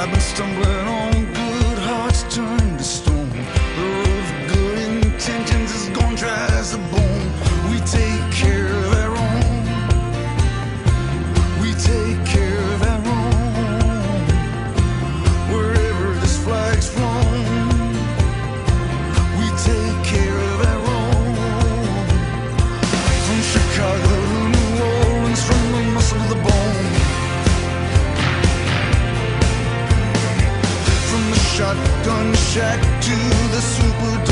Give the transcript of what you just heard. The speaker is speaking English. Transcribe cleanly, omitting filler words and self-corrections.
I've been stumbling on good hearts turned to stone. The road of good intentions is gone dry as a bone. We take care of our own. We take care of our own. Wherever this flag's flown, we take care of our own. From Chicago to New Orleans, from the muscle to the bone. From the shotgun shack to the Superdome.